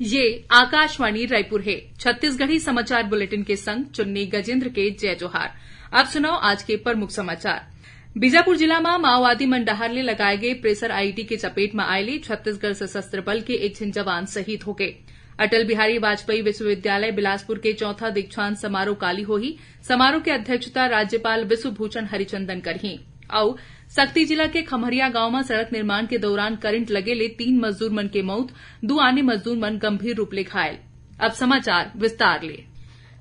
ये आकाशवाणी रायपुर है। छत्तीसगढ़ी समाचार बुलेटिन के संग चुन्नी गजेंद्र के जय जोहार। अब सुनाओ आज के प्रमुख समाचार। बीजापुर जिला में माओवादी मन डहर ले लगाए गए प्रेशर आईईडी के चपेट में आये छत्तीसगढ़ सशस्त्र बल के एक झन जवान शहीद हो गए। अटल बिहारी वाजपेयी विश्वविद्यालय बिलासपुर के चौथा दीक्षांत समारोह काली होही। समारोह की अध्यक्षता राज्यपाल विश्वभूषण हरिचंदन करही। और सक्ती जिला के खमहरिया गांव में सड़क निर्माण के दौरान करंट लगे ले 3 मजदूर मन के मौत, 2 अन्य मजदूर मन गंभीर रूप ले घायल। अब समाचार विस्तार ले।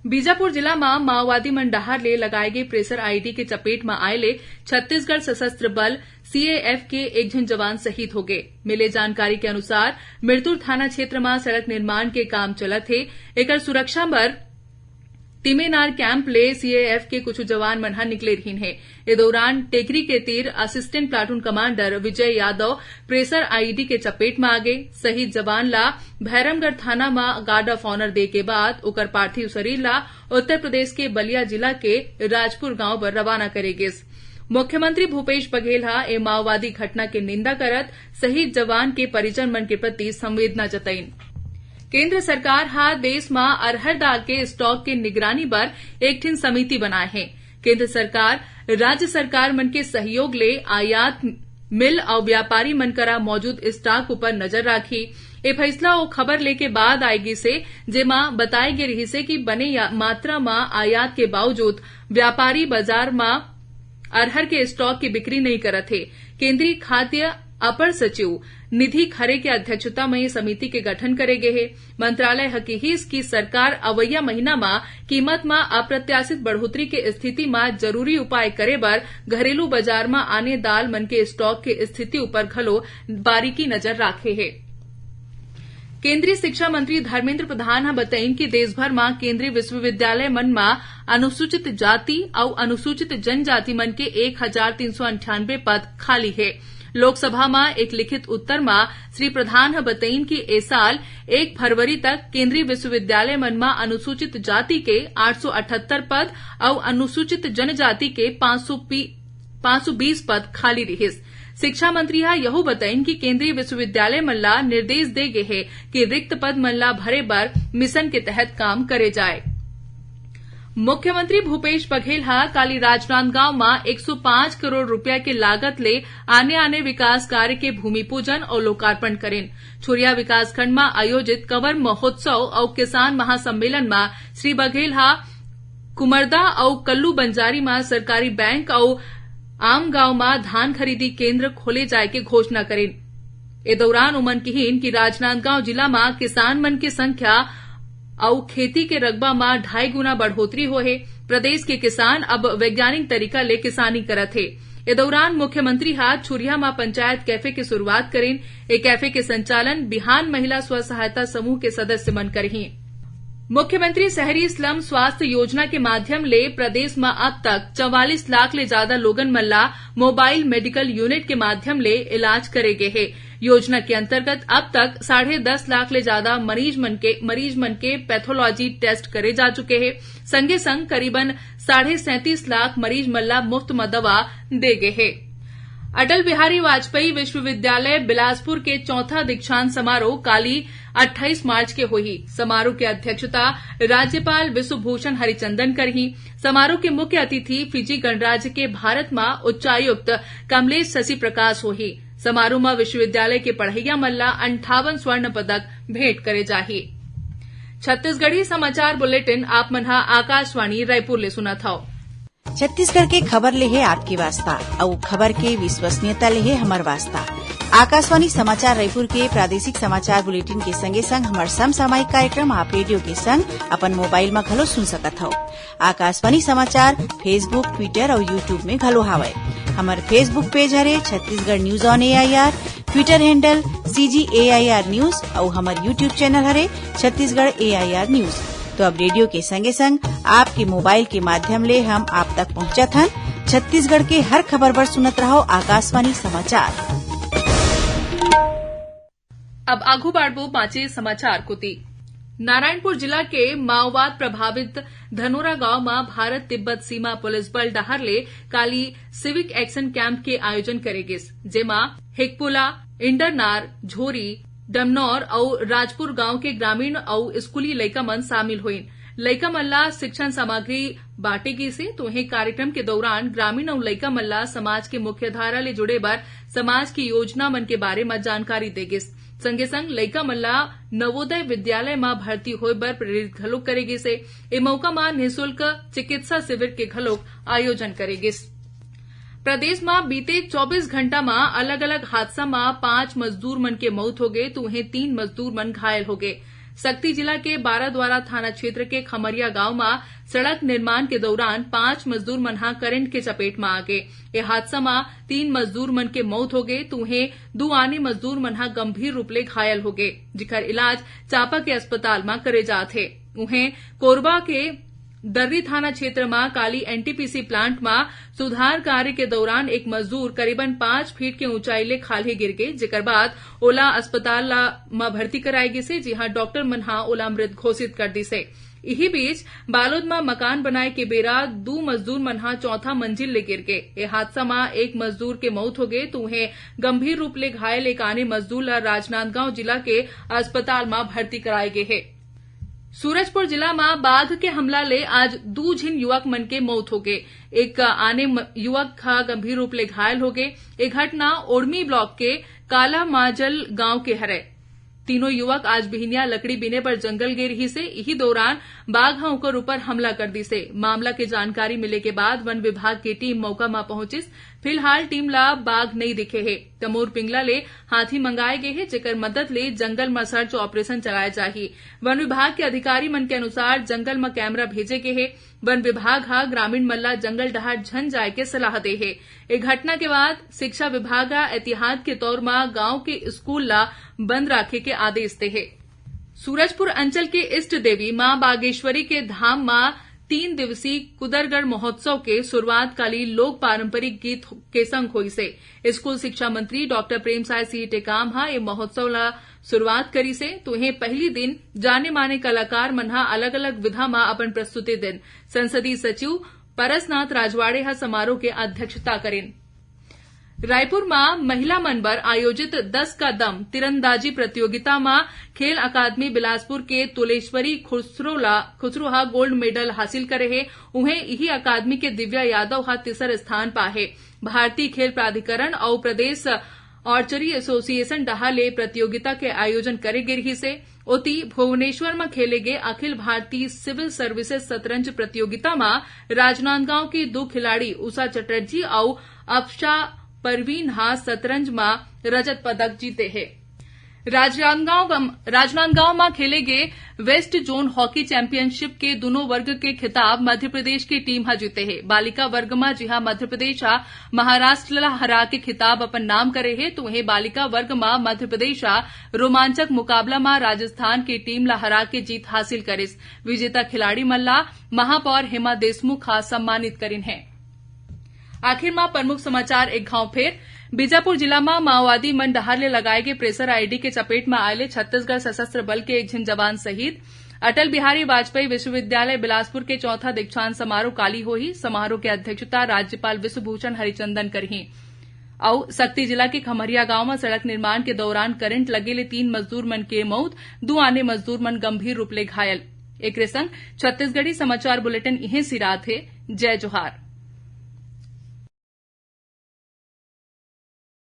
बीजापुर जिला में माओवादी मन डहर ले लगाए गए प्रेशर आईईडी के चपेट में आये छत्तीसगढ़ सशस्त्र बल सीएएफ के एक झन जवान शहीद हो गए। मिले जानकारी के अनुसार मिरतुर थाना क्षेत्र में सड़क निर्माण के काम चलत है। एकर सुरक्षा बर तिमेनार कैंप ले सीएएफ के कुछ जवान मन निकले रहीन है। ए दौरान टेकरी के तीर assistant platoon commander Vijay Yadav pressure IED के चपेट में आ गए। शहीद जवान ला भैरमगढ़ थाना में गार्ड ऑफ ऑनर दे के बाद ओकर पार्थिव शरीर ला उत्तर प्रदेश के बलिया जिला के राजपुर गांव पर रवाना करे गिस। मुख्यमंत्री भूपेश बघेल ए माओवादी घटना के निंदा करत शहीद जवान के परिजन मन के प्रति संवेदना जतईन। केंद्र सरकार देश में अरहर दाल के स्टॉक के निगरानी बर एक ठिन समिति बनाए है। केंद्र सरकार राज्य सरकार मन के सहयोग ले आयात मिल और व्यापारी मन करा मौजूद स्टॉक ऊपर नजर राखी। ए फैसला ओ खबर लेके बाद आएगी से जेमा बताए गे रही से कि बने मात्रा में आयात के बावजूद व्यापारी बाजार में अरहर के स्टॉक की बिक्री नहीं करत है। केंद्रीय खाद्य अपर सचिव निधि खरे की अध्यक्षता में ये समिति के गठन करे गए है। मंत्रालय हकीहीस की सरकार अवैया महीना में कीमत में अप्रत्याशित बढ़ोतरी के स्थिति में जरूरी उपाय करे बर घरेलू बाजार में आने दाल मन के स्टॉक के स्थिति ऊपर घलो बारीकी नजर राखे है। केंद्रीय शिक्षा मंत्री धर्मेंद्र प्रधान बताइन कि देशभर में केंद्रीय विश्वविद्यालय मन में अनुसूचित जाति और अनुसूचित जनजाति मन के 1398 पद खाली है। लोकसभा में एक लिखित उत्तर में श्री प्रधान बताइन कि इस साल 1 फरवरी तक केंद्रीय विश्वविद्यालय मन में अनुसूचित जाति के 878 पद और अनुसूचित जनजाति के 520 पद खाली रहिस। शिक्षा मंत्री यहू बताइन कि केंद्रीय विश्वविद्यालय मन ला निर्देश दे गए है कि रिक्त पद मन ला भरे बर मिशन के तहत काम करे जाए। मुख्यमंत्री भूपेश बघेल काली राजनांदगांव में 105 करोड़ रुपया के लागत ले आने विकास कार्य के भूमि पूजन और लोकार्पण करेन। छुरिया विकासखंड में आयोजित कंवर महोत्सव और किसान महासम्मेलन में श्री बघेल कुमरदा और कल्लू बंजारी में सरकारी बैंक और आम गांव में धान खरीदी केंद्र खोले जाए के घोषणा करेन। ए दौरान उमन कहीन कि राजनांदगांव जिला में किसान मन की संख्या और खेती के रकबा में 2.5 गुना बढ़ोतरी हो है। प्रदेश के किसान अब वैज्ञानिक तरीका ले किसानी करत है। ए दौरान मुख्यमंत्री छुरिया में पंचायत कैफे की शुरुआत करेन। ए कैफे के संचालन बिहान महिला स्व सहायता समूह के सदस्य मन करही। मुख्यमंत्री शहरी स्लम स्वास्थ्य योजना के माध्यम ले प्रदेश में अब तक 44 लाख ले ज्यादा लोगन मन ला मोबाइल मेडिकल यूनिट के माध्यम ले इलाज करे गए है। योजना के अंतर्गत अब तक 10.5 लाख ले ज्यादा मरीज मन के पैथोलॉजी टेस्ट करे जा चुके हैं। संगे संग करीबन 37.5 लाख मरीज मन ला मुफ्त में दवा दे गए है। अटल बिहारी वाजपेयी विश्वविद्यालय बिलासपुर के चौथा दीक्षांत समारोह काली 28 मार्च के होही। समारोह की अध्यक्षता राज्यपाल विश्वभूषण हरिचंदन करही। समारोह के मुख्य अतिथि फिजी गणराज्य के भारत में उच्चायुक्त कमलेश शशि प्रकाश होही। समारोह में विश्वविद्यालय के पढ़इया मन ला 58 स्वर्ण पदक भेंट करे जाही। छत्तीसगढ़ी समाचार बुलेटिन आप मन आकाशवाणी रायपुर ले सुनत हव। छत्तीसगढ़ के खबर ले है आपके वास्ता और खबर के विश्वसनीयता ले है हमार वास्ता। आकाशवाणी समाचार रायपुर के प्रादेशिक समाचार बुलेटिन के संगे संग हमार समसामयिक कार्यक्रम आप रेडियो के संग अपन मोबाइल में घलो सुन सकत हव। आकाशवाणी समाचार फेसबुक, ट्विटर और यूट्यूब में घलो हावय। हमार फेसबुक पेज हरे Chhattisgarh news on AIR, Twitter handle CGAIR news और हमार यूट्यूब चैनल हरे छत्तीसगढ़ AIR न्यूज। तो अब रेडियो के संगे संग आपके मोबाइल के माध्यम ले हम आप तक पहुंचत हन। छत्तीसगढ़ के हर खबर पर सुनत रहो आकाशवाणी समाचार। अब आगू बाढ़बो पांचे समाचार कुती। नारायणपुर जिला के माओवाद प्रभावित धनोरा गांव में भारत तिब्बत सीमा पुलिस बल डहर ले काली सिविक एक्शन कैंप के आयोजन करे गिस, जेमा हिकपुला, इंडरनार, झोरी, डमनौर और राजपुर गांव के ग्रामीण और स्कूली लइका मन शामिल हुईन। लइका मल्ला शिक्षण सामग्री बांटेगी से तुहें कार्यक्रम के दौरान ग्रामीण और लइका मल्ला समाज के मुख्यधारा ले जुड़े बर समाज की योजना मन के बारे में जानकारी देगिस। संगे संग लइका मल्ला नवोदय विद्यालय में भर्ती होय बर प्रेरित घलोक करेगी से ए मौका में निःशुल्क चिकित्सा शिविर के घलोक आयोजन करेगिस। प्रदेश में बीते 24 घंटा में अलग अलग हादसा में 5 मजदूर मन के मौत हो गए तो उन्हें 3 मजदूर मन घायल हो गए। सक्ती जिला के बाराद्वारा थाना क्षेत्र के खमरिया गांव में सड़क निर्माण के दौरान 5 मजदूर मन करंट के चपेट में आ गए। ये हादसा में 3 मजदूर मन के मौत हो गए तो उन्हें 2 आने मजदूर मन गंभीर रूप ले घायल हो गए, जिकर इलाज चापा के अस्पताल में करे जात है। उन्हें कोरबा के दर्री थाना क्षेत्र में काली एनटीपीसी प्लांट में सुधार कार्य के दौरान एक मजदूर करीबन 5 फीट के ऊंचाई ले खाले गिर गए, जिकर बाद ओला अस्पताल में भर्ती कराएगी से जहां डॉक्टर मन ओला मृत घोषित कर दी से। यही बीच बालोद में मकान बनाए के बेरा 2 मजदूर मन चौथा मंजिल ले गिर गए। ये हादसा में एक मजदूर के मौत हो गए तो उन्हें गंभीर रूप ले घायल एक आने मजदूर राजनांदगांव जिला के अस्पताल में भर्ती कराए गए है। सूरजपुर जिला में बाघ के हमला ले आज 2 झिन युवक मन के मौत हो गए। एक आने युवक गंभीर रूप ले घायल हो गए। ये घटना ओड़मी ब्लॉक के काला माजल गांव के हरे। तीनों युवक आज बिहनिया लकड़ी बीने पर जंगल गए रही से यही दौरान बाघ ओकर ऊपर हमला कर दी से। मामला के जानकारी मिले के बाद वन विभाग की टीम मौका में पहुंचिस। फिलहाल टीम ला बाघ नहीं दिखे है। तमोर पिंगला ले हाथी मंगाए गए हैं, जेकर मदद ले जंगल में सर्च ऑपरेशन चलाए जाही। वन विभाग के अधिकारी मन के अनुसार जंगल में कैमरा भेजे गए हैं। वन विभाग ग्रामीण मल्ला जंगल डहार झन जाए के सलाह दे है। एक घटना के बाद शिक्षा विभाग एहतियात के तौर में गांव के स्कूल ला बंद रखे के आदेश दे है। सूरजपुर अंचल के इष्ट देवी मां बागेश्वरी के धाम में 3 दिवसीय कुदरगढ़ महोत्सव के शुरुआत काली लोक पारंपरिक गीत के संग हुई से। स्कूल शिक्षा मंत्री डॉक्टर प्रेमसाय सिंह टेकाम ये महोत्सव ला शुरुआत करी से तो इन्हें पहली दिन जाने माने कलाकार मन अलग अलग विधा में अपन प्रस्तुति दिन। संसदीय सचिव परसनाथ राजवाड़े समारोह के अध्यक्षता करें। रायपुर में महिला मन बर आयोजित 10 का दम तीरंदाजी प्रतियोगिता में खेल अकादमी बिलासपुर के तुलेश्वरी खुसरो गोल्ड मेडल हासिल करे है। उन्हें यही अकादमी के दिव्या यादव तीसर स्थान पा है। भारतीय खेल प्राधिकरण और प्रदेश आर्चरी एसोसिएशन डहाले प्रतियोगिता के आयोजन करे गे रही से। ओती भुवनेश्वर में खेले गए अखिल भारतीय सिविल सर्विसेज शतरंज प्रतियोगिता में राजनांदगांव की 2 खिलाड़ी उषा चटर्जी और अफशा परवीन शतरंज में रजत पदक जीते हैं। राजनांदगांव में खेले गए वेस्ट जोन हॉकी चैंपियनशिप के दोनों वर्ग के खिताब मध्य प्रदेश की टीम जीते हैं। बालिका वर्ग में जहां मध्य प्रदेश महाराष्ट्र ला हरा के खिताब अपन नाम करे है तो वहीं बालिका वर्ग में मध्य प्रदेश रोमांचक मुकाबला में राजस्थान की टीम ला हरा के जीत हासिल करिस। विजेता खिलाड़ी मल्ला महापौर हेमा देशमुख सम्मानित करिन है। आखिर में प्रमुख समाचार एक घाव फेर। बीजापुर जिला में माओवादी मन डहार ले लगाए गए प्रेशर आईडी के चपेट में आये छत्तीसगढ़ सशस्त्र बल के एक झिन जवान शहीद। अटल बिहारी वाजपेयी विश्वविद्यालय बिलासपुर के चौथा दीक्षांत समारोह काली होही। समारोह की अध्यक्षता राज्यपाल विश्वभूषण हरिचंदन करही। और सक्ती जिला के खमरिया गांव में सड़क निर्माण के दौरान करंट लगे ले 3 मजदूर मन के मौत, 2 आने मजदूर मन गंभीर रूप ले घायल। एक संग छत्तीसगढ़ी समाचार बुलेटिन इहें सिरात है। जय जोहार।